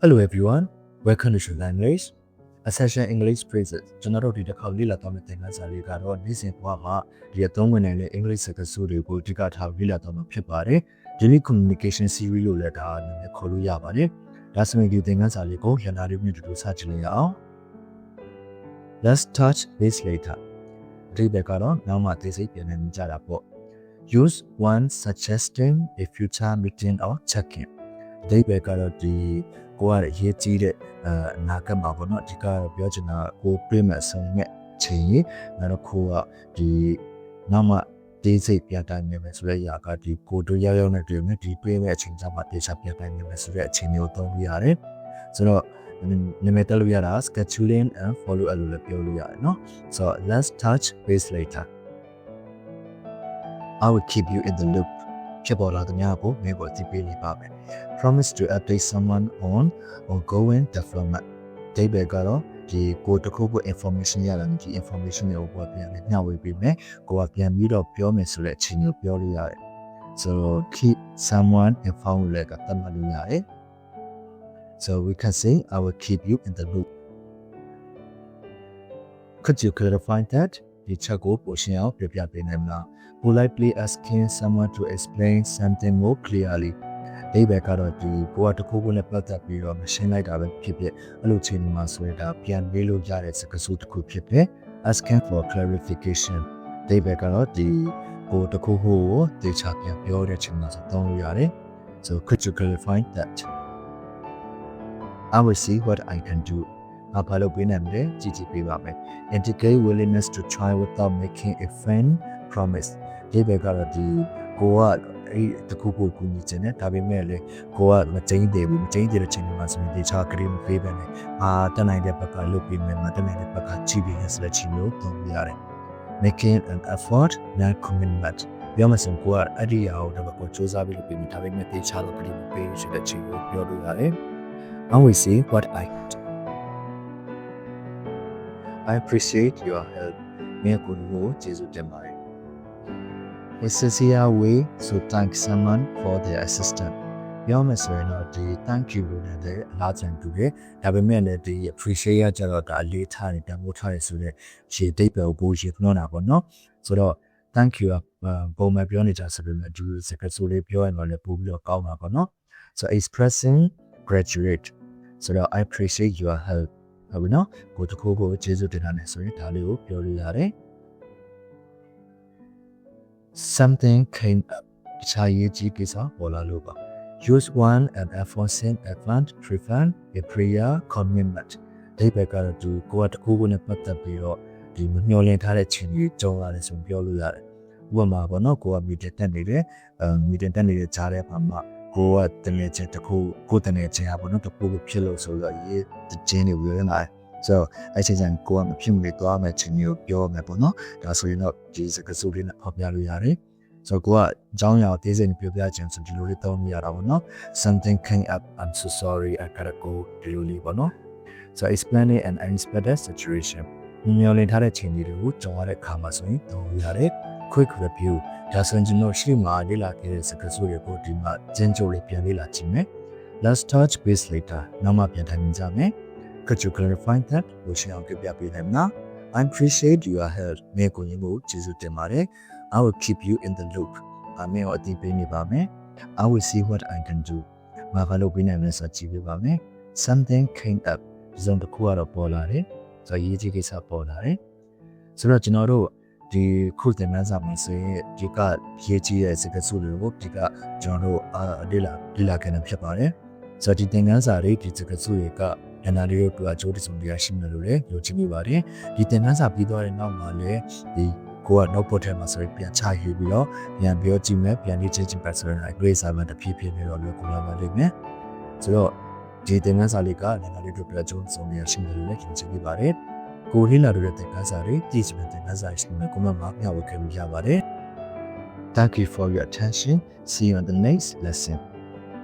Hello everyone, welcome to Shrilan English. Accession English phrases. ကျွန်တော်တို့ဒီတစ်ခါလေ့လာသွားမယ့်သင်ခန်းစာလေးကတော့နေ့စဉ်ဘဝမှာဒီအသုံးဝင်တဲ့ English စကားစုတွေကိုအဓိကထားလေ့လာသွားမှာဖြစ်ပါတယ်။ Daily Communication Series လို့လည်းဒါအနေနဲ့ခေါ်လို့ရပါတယ်။ဒါဆိုရင်ဒီသင်ခန်းစာလေးကိုရန်နာလေးမျိုးတူတူစကြည့်လိုက်ရအောင်။ Let's touch base later. ဒီဘက်ကတော့နောက်မှသိစိတ်ပြန်နေကြတာပေါ့။ Use one suggesting a future meeting or check-in. ဒီဘက်ကတော့ဒီကိုကရေးကြည့်တဲ့အနာဂတ်မှာပေါ့နော်ဒီကပြောချင်တာကိုတွေ့မဲ့ဆုံးမဲ့ချိန်ကြီးနောက်ကိုကဒီနောက်မှတေးစိတ်ပြတိုင်းနေမယ်ဆိုတဲ့အရာကဒီကိုတို့ရောက်ရောက်နဲ့တွေ့မယ်ဒီတွေ့မဲ့အချိန်ကျမှတေချာပြတိုင်းနေမယ်ဆိုတဲ့အချိန်မျိုးသုံးလို့ရတယ်ဆိုတော့နာမည်တက်လို့ရတာ scheduling and follow up လို့လည်းပြောလို့ရတယ်နော် so let's touch base later I will keep you in the loopဖြစ်ပေါ်လာတဲ့များကိုမျိုးကိုသိပေးနေပါမယ် promise to update someone on ongoing development ဒီဘက်ကတော့ဒီကိုတစ်ခုခု information ရလာရင်ဒီ information တွေကိုပြန်မျှဝေပေးမယ်ကိုကပြန်ပြီးတော့ပြောမယ်ဆိုတဲ့အချိန်ကိုပြောလို့ရတယ် so keep someone informed လည်းကတတ်မှတ်လို့ရတယ် so we can say I will keep you in the loop could you clarify that ဒီချက်ကိုပိုရှင်းအောင်ပြပြပေးနိုင်မလား politely asking someone to explain something more clearly ဒီဘက်ကတော့ဒီကိုကတခုခုနဲ့ပတ်သက်ပြီးတော့မရှင်းလိုက်တာပဲဖြစ်ဖြစ်အဲ့လိုချိန်မှာဆိုရင်ဒါပြန်မေးလို့ရတဲ့စကားစုတစ်ခုဖြစ်တယ် asking for clarification ဒီဘက်ကတော့ဒီကိုတခုခုကိုတေချာပြန်ပြောတဲ့ချိန်မှာသုံးလို့ရတယ် so could you clarify that I will see what I can do ဘာလို့ပြနေမလဲကြည့်ကြည့်ပေးပါမယ် indicate willingness to try without making a firm promise ဒီဘက်ကတော့ဒီကိုကအဲ့တခုခုကူညီခြင်းနဲ့ဒါပေမဲ့လေကိုကမကျင်းသေးဘူးမကျင်းသေးတဲ့ချိန်မှာဆိုရင်ဒီချာကလေးမပေးပဲနဲ့တက်နိုင်တဲ့ဘက်ကလုပ်ပြီးမယ်မတက်နိုင်တဲ့ဘက်ကကြည့်ပြီးဆိုတဲ့ချိန်မျိုးသုံးပြရတယ် making an effort not commitment ပြောမှဆိုကိုကအဲ့ဒီအရာကိုတော့ကိုစူးစမ်းပြီးလုပ်ပြီးဒါပေမဲ့ဒီချာလို့ကလေးမပေးဆိုတဲ့ချိန်ကိုပြောလို့ရတယ် I will see what I can do I appreciate your help မြေကိုလို့ကျေးဇူးတင်ပါတယ်A sincere way to thank someone for their assistance ပြောမယ်ဆိုရင်တော့ဒီ thank you လို့လည်းအလားတူတူပဲဒါပေမဲ့လည်းဒီ appreciate ရကြတော့ဒါအလေးထားတယ်တန်ဖိုးထားတယ်ဆိုတော့ခြေတိတ်ပဲကိုရေနှောတာပေါ့နော်ဆိုတော့ thank you ပုံမှန်ပြောနေကြဆိုပေမဲ့ဒီစကားစုလေးပြောရင်တော့လည်းပို့ပြီးတော့ကောင်းမှာပေါ့နော် so expressing gratitude ဆိုတော့ I appreciate your help ဟုတ်ပြီနော်ကိုတခုကိုကျေးဇူးတင်တာနဲ့ဆိုရင်ဒါလေးကိုပြောလို့ရတယ် something came up တခြားရေးကြီးကိစ္စပေါ်လာလို့ပါ use one and enforcing advance prevent a prayer commitment ဒီဘက်ကတော့ဒီကိုကတခုခုနဲ့ပတ်သက်ပြီးတော့ဒီမမျှော်လင့်ထားတဲ့ခြင်းကြီးကြုံလာတယ်ဆိုပြောလို့ရတယ်ဥပမာပေါ့နော်ကိုကမီတင်တက်နေတယ်မီတင်တက်နေတဲ့ကြားတဲ့ဘာမှကိုကတနေချင်းတခုကိုတနေချင်းပေါ့နော်တခုခုဖြစ်လို့ဆိုတော့ရေးခြင်းတွေဝင်လာso အဲ့ချိန်ကျရင်ကိုကမဖြစ်မနေသွားမယ်ချင်းမျိုးပြောမယ်ပေါ့နော်ဒါဆိုရင်တော့ဒီစကားစုလေးနဲ့ဖော်ပြလို့ရတယ် so ကိုကအကြောင်းအရာသေးစိတ်ပြောပြခြင်းဆိုဒီလိုလေးသုံးရတာပေါ့နော် something came up I'm so sorry I gotta go ဒီလိုလေးပေါ့နော် so explaining an unexpected situation မျှော်လင့်ထားတဲ့ချိန်တွေကိုကြုံရတဲ့အခါမှာဆိုရင်သုံးရတယ် quick review ဒါဆိုရင်ကျွန်တော်ရှေ့မှာလေ့လာခဲ့တဲ့စကားစုတွေကိုဒီမှာကျဉ်းကျုပ်လေးပြန်လေ့လာကြည့်မယ် let's touch base later နောက်မှပြန်ထိုင်ကြမယ်Could you clarify that? လို့ရှင်းအောင်ပြပြပေးနိုင်မလား I appreciate your help မြေကိုရင်ကိုကျေးဇူးတင်ပါတယ် I will keep you in the loop အမေကိုအသိပေးနေပါမယ် I will see what I can do ဘာလို့ပြနိုင်မလဲဆိုကြည့်ပေးပါမယ် Something came up ဒီစုံတစ်ခုကတော့ပေါ်လာတယ်ဆိုတော့ရေးကြီးကိစ္စပေါ်လာတယ်ဆိုတော့ကျွန်တော်တို့ဒီခုသင်ခန်းစာမှာဆိုရင်ဒီကရေးကြီးတဲ့စကားစုတွေကိုဒီကကျွန်တော်တို့လေ့လာခဲ့တာဖြစ်ပါတယ်ဆိုတော့ဒီသင်ခန်းစာတွေဒီစကားစုတွေကအနာလေးတို့အကျိုးတစုံတရာရှိမယ်လို့လည်းယုံကြည်မိပါတယ်ဒီသင်ခန်းစာပြီးသွားတဲ့နောက်မှာလည်းဒီကိုက notebook ထဲမှာဆိုရင်ပြန်ချယူပြီးတော့ပြန်ပြောကြည့်မယ်ပြန်လေ့ကျင့်ကြည့်ပါဆိုရင် grade 7တဖြည်းဖြည်းနဲ့တော့လွယ်ကူလာပါလိမ့်မယ်ဆိုတော့ဒီသင်ခန်းစာလေးကအနာလေးတို့အကျိုးတစုံတရာရှိမယ်လို့လည်းယုံကြည်မိပါတယ်ကိုလေ့လာတဲ့သင်ခန်းစာတွေတည်စတဲ့သင်ခန်းစာရှိမယ်ကိုမှမျှဝေခဲ့လို့ရပါတယ် Thank you for your attention see you on the next lesson